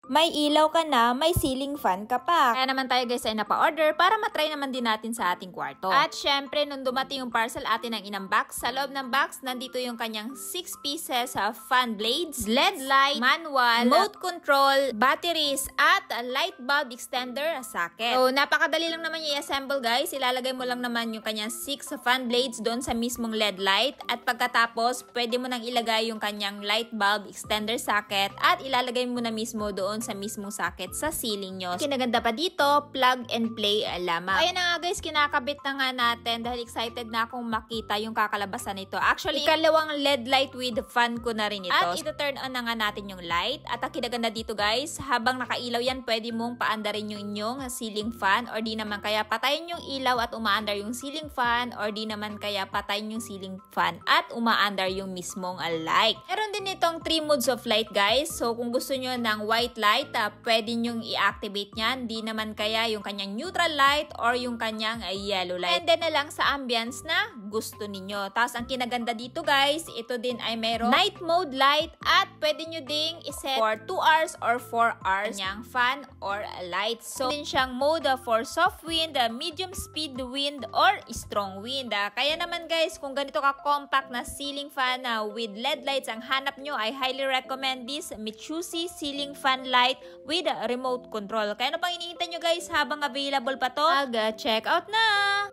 may ilaw ka na, may ceiling fan ka pa. Kaya naman tayo guys ay napa-order para matry naman din natin sa ating kwarto. At syempre, nung dumating yung parcel atin ang inang box, sa loob ng box, nandito yung kanyang 6 pieces of fan blades, LED light, manual, remote control, batteries, at light bulb extender socket. So, napakadali lang naman yung i-assemble guys. Ilalagay mo lang naman yung kanyang 6 fan blades doon sa mismong LED light. At pagkatapos, pwede mo nang ilagay yung kanyang light bulb extender socket at ilalagay mo na mismo doon sa mismong socket sa ceiling nyo. Kinaganda pa dito, plug and play lamang. Ayan na nga guys, kinakabit na nga natin dahil excited na akong makita yung kakalabasan nito. Actually, ikalawang LED light with fan ko na rin ito. At ito-turn on na nga natin yung light. At ang kinaganda dito guys, habang nakailaw yan, pwede mong paandarin yung inyong ceiling fan or di naman kaya patayin yung ilaw at umaandar yung ceiling fan or di naman kaya patayin yung ceiling fan at umaandar yung mismong light. Meron din itong 3 modes of light guys. So kung gusto nyo ng white light, pwede nyong i-activate nyan. Di naman kaya yung kanyang neutral light or yung kanyang yellow light. And then na lang sa ambience na gusto ninyo. Tapos ang kinaganda dito guys, ito din ay mayroong night mode light at pwede nyo ding iset for 2 hours or 4 hours yung fan or light. So din siyang mode for soft wind, medium speed wind or strong wind. Kaya naman guys, kung ganito ka compact na ceiling fan with LED lights ang hanap nyo, I highly recommend this Mitsusi ceiling fan light with remote control. Kaya ano pang iniintay nyo guys habang available pa to? Check out na!